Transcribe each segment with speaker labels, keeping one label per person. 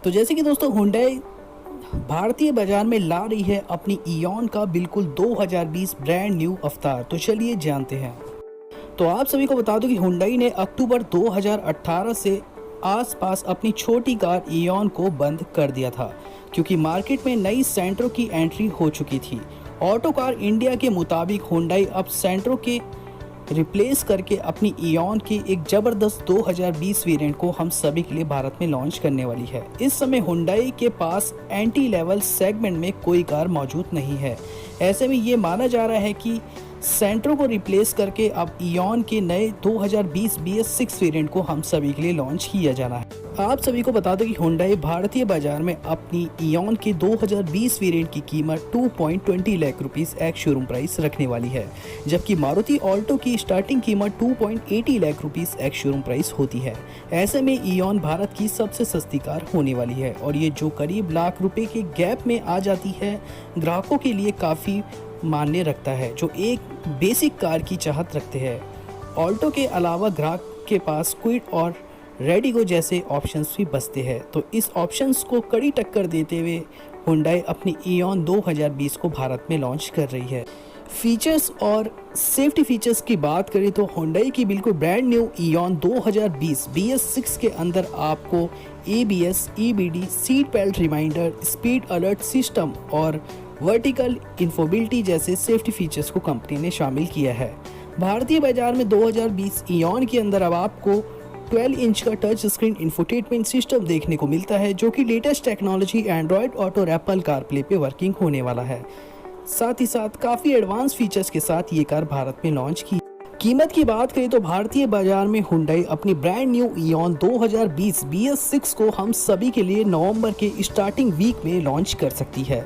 Speaker 1: तो जैसे कि दोस्तों हुंडई भारतीय बाजार में ला रही है अपनी इयॉन का बिल्कुल 2020 ब्रांड न्यू अवतार। तो चलिए जानते हैं। तो आप सभी को बता दूं कि हुंडई ने अक्टूबर 2018 से आसपास अपनी छोटी कार इयॉन को बंद कर दिया था, क्योंकि मार्केट में नई सेंट्रो की एंट्री हो चुकी थी। ऑटो कार इंडिया के मुताबिक हुंडई अब सेंट्रो के रिप्लेस करके अपनी इयॉन की एक ज़बरदस्त 2020 वेरिएंट को हम सभी के लिए भारत में लॉन्च करने वाली है। इस समय हुंडई के पास एंटी लेवल सेगमेंट में कोई कार मौजूद नहीं है। ऐसे में ये माना जा रहा है कि सेंट्रो को रिप्लेस करके अब इयॉन के नए 2020 BS6 वेरिएंट को हम सभी के लिए लॉन्च किया जाना है। आप सभी को बता दें कि हुंडई भारतीय बाजार में अपनी इयॉन के 2020 वेरिएंट की कीमत 2.20 lakh rupees ex showroom price रखने वाली है, जबकि मारुति ऑल्टो की स्टार्टिंग कीमत 2.80 lakh rupees ex showroom price होती है। ऐसे में इयॉन भारत की सबसे सस्ती कार होने वाली है और ये जो करीब लाख रुपए के गैप में आ जाती है, ग्राहकों के लिए काफ़ी मान्य रखता है जो एक बेसिक कार की चाहत रखते हैं। ऑल्टो के अलावा ग्राहक के पास क्विड और रेडिगो जैसे ऑप्शंस भी बचते हैं, तो इस ऑप्शंस को कड़ी टक्कर देते हुए हुंडई अपनी इयॉन 2020 को भारत में लॉन्च कर रही है। फीचर्स और सेफ्टी फीचर्स की बात करें तो हुंडई की बिल्कुल ब्रांड न्यू इयॉन 2020 BS6 के अंदर आपको ABS, EBD, seat belt reminder, speed alert system और वर्टिकल इंफोबिलिटी जैसे सेफ्टी फीचर्स को कंपनी ने शामिल किया है। भारतीय बाजार में 2020 इयॉन के अंदर अब आपको 12 इंच का टच स्क्रीन इंफोटेनमेंट सिस्टम देखने को मिलता है, जो कि लेटेस्ट टेक्नोलॉजी एंड्रॉयड ऑटो और एप्पल कारप्ले पे वर्किंग होने वाला है। साथ ही साथ काफ़ी एडवांस फीचर्स के साथ ये कार भारत में लॉन्च की। कीमत की बात करें तो भारतीय बाजार में हुंडई अपनी ब्रांड न्यू इयॉन 2020 BS6 को हम सभी के लिए नवंबर के स्टार्टिंग वीक में लॉन्च कर सकती है।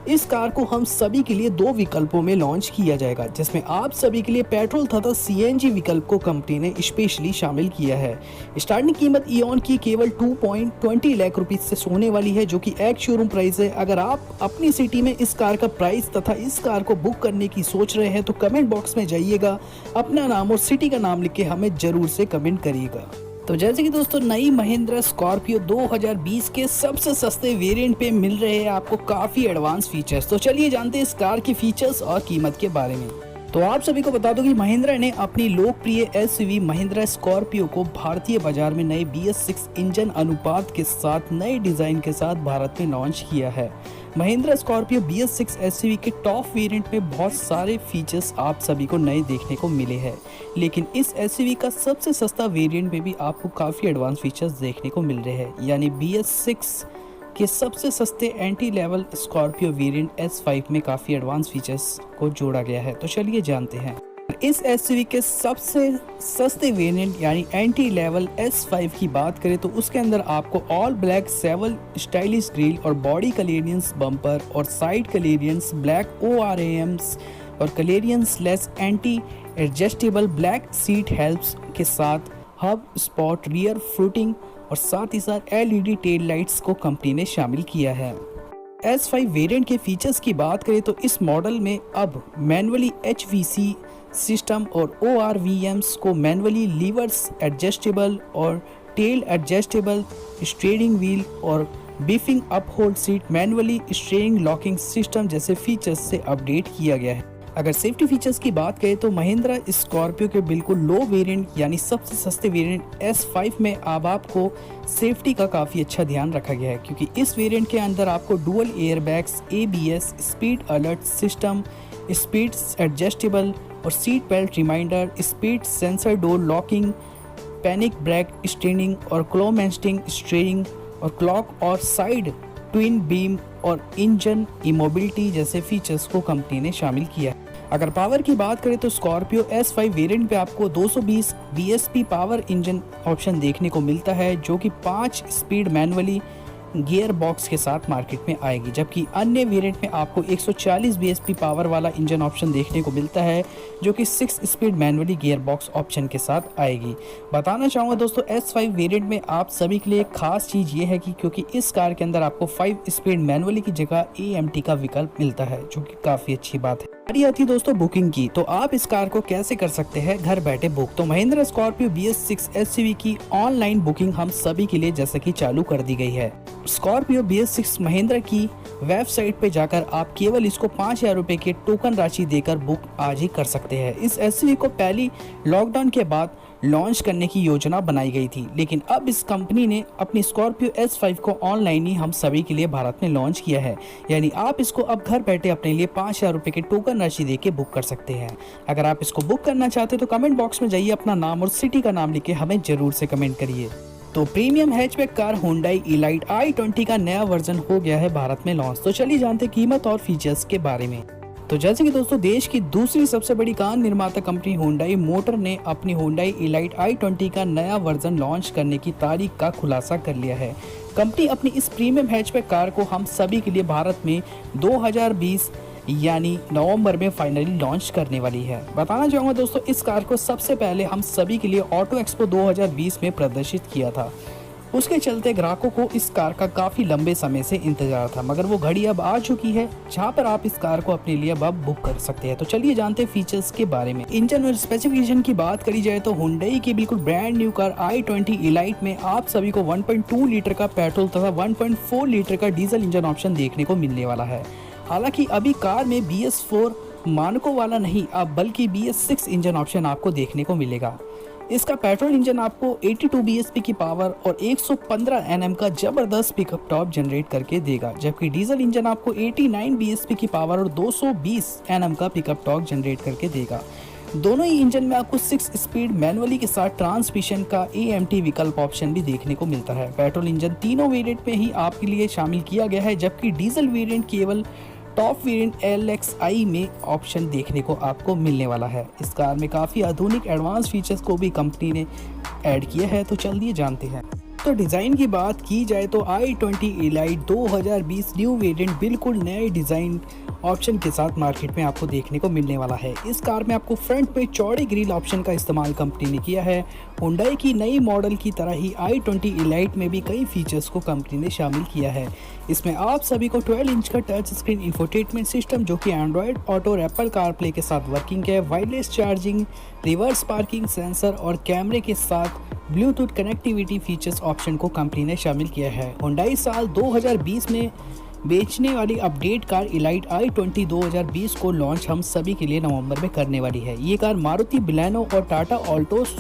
Speaker 1: इस कार को हम सभी के लिए 2 विकल्पों में लॉन्च किया जाएगा, जिसमें आप सभी के लिए पेट्रोल तथा CNG विकल्प को कंपनी ने स्पेशली शामिल किया है। स्टार्टिंग कीमत इयॉन की केवल 2.20 लाख रुपीस से होने वाली है, जो कि एक शोरूम प्राइस है। अगर आप अपनी सिटी में इस कार का प्राइस तथा इस कार को बुक करने की सोच रहे हैं तो कमेंट बॉक्स में जाइएगा, अपना नाम और सिटी का नाम लिख के हमें जरूर से कमेंट करिएगा। तो जैसे कि दोस्तों नई महिंद्रा स्कॉर्पियो 2020 के सबसे सस्ते वेरिएंट पे मिल रहे हैं आपको काफ़ी एडवांस फीचर्स। तो चलिए जानते हैं इस कार के फीचर्स और कीमत के बारे में। तो आप सभी को बता दो कि महिंद्रा ने अपनी लोकप्रिय SUV महिंद्रा स्कॉर्पियो को भारतीय बाजार में नए BS6 इंजन अनुपात के साथ नए डिज़ाइन के साथ भारत में लॉन्च किया है। महिंद्रा स्कॉर्पियो BS6 SUV के टॉप वेरिएंट में बहुत सारे फीचर्स आप सभी को नए देखने को मिले हैं, लेकिन इस SUV का सबसे सस्ता वेरिएंट में भी आपको काफ़ी एडवांस फीचर्स देखने को मिल रहे हैं। यानी BS6 के सबसे सस्ते anti level Scorpio variant S5 में काफ़ी एडवांस फीचर्स को जोड़ा गया है। तो चलिए जानते हैं। इस SUV के सबसे सस्ते वेरिएंट यानी एंटी लेवल S5 की बात करें तो उसके अंदर आपको ऑल ब्लैक 7 स्टाइलिश ग्रिल और बॉडी कलेरियंस बम्पर और साइड कलेरियंस ब्लैक ORAMs और कलेरियंस less anti adjustable black seat helps के साथ हब स्पॉट रियर फ्रूटिंग और साथ ही साथ LED टेल लाइट्स को कंपनी ने शामिल किया है। S5 वेरिएंट के फीचर्स की बात करें तो इस मॉडल में अब मैनुअली HVC सिस्टम और ORVMs को मैनुअली लीवर्स एडजस्टेबल और टेल एडजस्टेबल स्टीयरिंग व्हील और beefing up hold seat manually steering locking system जैसे फीचर्स से अपडेट किया गया है। अगर सेफ्टी फीचर्स की बात करें तो महिंद्रा स्कॉर्पियो के बिल्कुल लो वेरिएंट यानी सबसे सस्ते वेरिएंट S5 में अब आपको सेफ्टी का काफ़ी अच्छा ध्यान रखा गया है, क्योंकि इस वेरिएंट के अंदर आपको dual airbags, ABS, speed alert system, speed adjustable और seat belt reminder, speed sensor door locking, panic brake स्टेनिंग और क्लोमेस्टिंग स्टीयरिंग और क्लॉक और साइड ट्विन बीम और इंजन इमोबिलिटी जैसे फीचर्स को कंपनी ने शामिल किया है। अगर पावर की बात करें तो स्कॉर्पियो S5 वेरिएंट पे आपको 220 bhp पावर इंजन ऑप्शन देखने को मिलता है, जो कि 5 स्पीड मैनुअली गियर बॉक्स के साथ मार्केट में आएगी, जबकि अन्य वेरिएंट में आपको 140 bhp पावर वाला इंजन ऑप्शन देखने को मिलता है, जो कि 6 speed manually gear box option के साथ आएगी। बताना चाहूँगा दोस्तों S5 वेरिएंट में आप सभी के लिए एक खास चीज़ ये है कि क्योंकि इस कार के अंदर आपको 5 स्पीड मैनुअली की जगह AMT का विकल्प मिलता है, जो कि काफ़ी अच्छी बात है। बारी आती है दोस्तों बुकिंग की, तो आप इस कार को कैसे कर सकते हैं घर बैठे बुक। तो महिंद्रा स्कॉर्पियो BS6 SUV की ऑनलाइन बुकिंग हम सभी के लिए जैसे कि चालू कर दी गई है। स्कॉर्पियो BS6 महिंद्रा की वेबसाइट पे जाकर आप केवल इसको 5,000 रुपये के टोकन राशि देकर बुक आज ही कर सकते हैं। इस एसयूवी को पहली लॉकडाउन के बाद लॉन्च करने की योजना बनाई गई थी, लेकिन अब इस कंपनी ने अपनी स्कॉर्पियो S5 को ऑनलाइन ही हम सभी के लिए भारत में लॉन्च किया है। यानी आप इसको अब घर बैठे अपने लिए 5,000 रुपये के टोकन राशि देके बुक कर सकते हैं। अगर आप इसको बुक करना चाहते हैं तो कमेंट बॉक्स में जाइए, अपना नाम और सिटी का नाम लिख के हमें जरूर से कमेंट करिए। तो premium hatchback car Hyundai Elite i20 का नया वर्जन हो गया है भारत में लॉन्च। तो चलिए जानते हैं कीमत और फीचर्स के बारे में। तो जैसे कि दोस्तों, देश की दूसरी सबसे बड़ी कार निर्माता कंपनी Hyundai मोटर ने अपनी Hyundai Elite i20 का नया वर्जन लॉन्च करने की तारीख का खुलासा कर लिया है। कंपनी अपनी इस प्रीमियम हैचबैक कार को हम सभी के लिए भारत में 2020 यानी नवंबर में फाइनली लॉन्च करने वाली है। बताना चाहूँगा दोस्तों, इस कार को सबसे पहले हम सभी के लिए ऑटो एक्सपो 2020 में प्रदर्शित किया था। उसके चलते ग्राहकों को इस कार का काफ़ी लंबे समय से इंतजार था, मगर वो घड़ी अब आ चुकी है जहां पर आप इस कार को अपने लिए अब बुक कर सकते हैं। तो चलिए जानते हैं फीचर्स के बारे में। इंजन और स्पेसिफिकेशन की बात करी जाए तो Hyundai की बिल्कुल brand new car i20 Elite में आप सभी को 1.2 लीटर का पेट्रोल तथा 1.4 लीटर का डीजल इंजन ऑप्शन देखने को मिलने वाला है। हालांकि अभी कार में BS4 मानकों वाला नहीं, अब बल्कि BS6 इंजन ऑप्शन आपको देखने को मिलेगा। इसका पेट्रोल इंजन आपको 82 bhp की पावर और 115 Nm का जबरदस्त पिकअप टॉप जनरेट करके देगा, जबकि डीजल इंजन आपको 89 bhp की पावर और 220 Nm का पिकअप टॉर्क जनरेट करके देगा। दोनों ही इंजन में आपको 6 स्पीड मैनुअली के साथ ट्रांसमिशन का AMT विकल्प ऑप्शन भी देखने को मिलता है। पेट्रोल इंजन तीनों वेरिएंट में ही आपके लिए शामिल किया गया है, जबकि डीजल वेरिएंट केवल टॉप वेरिएंट LXI में ऑप्शन देखने को आपको मिलने वाला है। इस कार में काफ़ी आधुनिक एडवांस फीचर्स को भी कंपनी ने ऐड किया है, तो चलिए जानते हैं। तो डिज़ाइन की बात की जाए तो i20 Elite 2020 न्यू वेरिएंट बिल्कुल नए डिज़ाइन ऑप्शन के साथ मार्केट में आपको देखने को मिलने वाला है। इस कार में आपको फ्रंट में चौड़े ग्रिल ऑप्शन का इस्तेमाल कंपनी ने किया है। Hyundai की नई मॉडल की तरह ही i20 Elite में भी कई फीचर्स को कंपनी ने शामिल किया है। इसमें आप सभी को 12 इंच का टच स्क्रीन इंफोटेनमेंट सिस्टम जो कि एंड्रॉयड ऑटो और एप्पल कारप्ले के साथ वर्किंग है, wireless charging, reverse parking sensor और कैमरे के साथ ब्लूटूथ कनेक्टिविटी फीचर्स ऑप्शन को कंपनी ने शामिल किया है। Hyundai साल 2020 में बेचने वाली अपडेट कार Elite i20 2020 को लॉन्च हम सभी के लिए नवंबर में करने वाली है। ये कार मारुति बलेनो और टाटा ऑल्टोस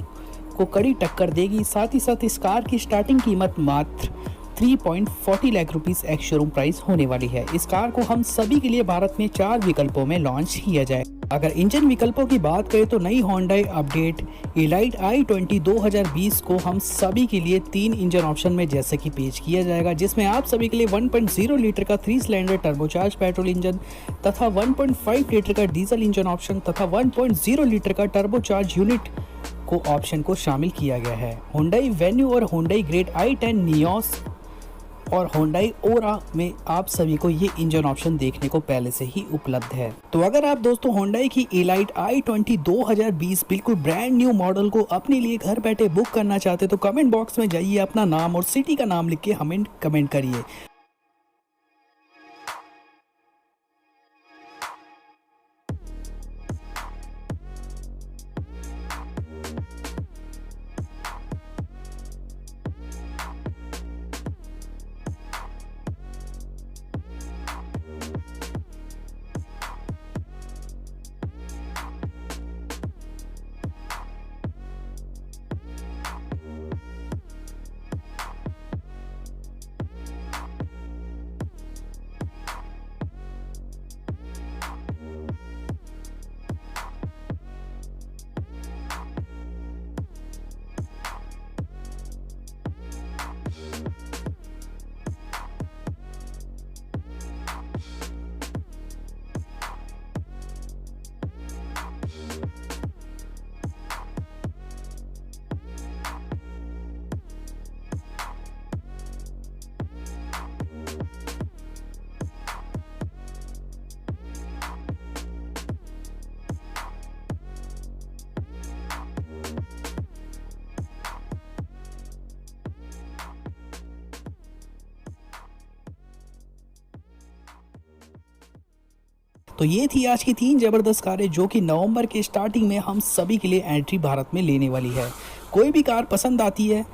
Speaker 1: को कड़ी टक्कर देगी। साथ ही साथ इस कार की स्टार्टिंग कीमत मात्र 3.40 lakh rupees ex showroom price होने वाली है। इस कार को हम सभी के लिए भारत में 4 विकल्पों में लॉन्च किया जाए। अगर इंजन विकल्पों की बात करें तो नई Hyundai अपडेट Elite i20 2020 को हम सभी के लिए 3 इंजन ऑप्शन में जैसे कि पेश किया जाएगा, जिसमें आप सभी के लिए 1.0 लीटर का 3 सिलेंडर टर्बोचार्ज पेट्रोल इंजन तथा 1.5 लीटर का डीजल इंजन ऑप्शन तथा 1.0 लीटर का टर्बोचार्ज यूनिट को ऑप्शन को शामिल किया गया है। Hyundai Venue और Hyundai Great i10 Nios और Hyundai Aura में आप सभी को ये इंजन ऑप्शन देखने को पहले से ही उपलब्ध है। तो अगर आप दोस्तों Hyundai की Elite i20 2020 बिल्कुल ब्रांड न्यू मॉडल को अपने लिए घर बैठे बुक करना चाहते तो कमेंट बॉक्स में जाइए, अपना नाम और सिटी का नाम लिख के हमें कमेंट करिए। तो ये थी आज की 3 ज़बरदस्त कारें जो कि नवंबर के स्टार्टिंग में हम सभी के लिए एंट्री भारत में लेने वाली है। कोई भी कार पसंद आती है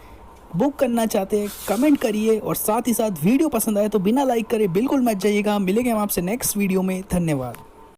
Speaker 1: बुक करना चाहते हैं कमेंट करिए, और साथ ही साथ वीडियो पसंद आए तो बिना लाइक करे बिल्कुल मत जाइएगा। मिलेंगे हम आपसे नेक्स्ट वीडियो में। धन्यवाद।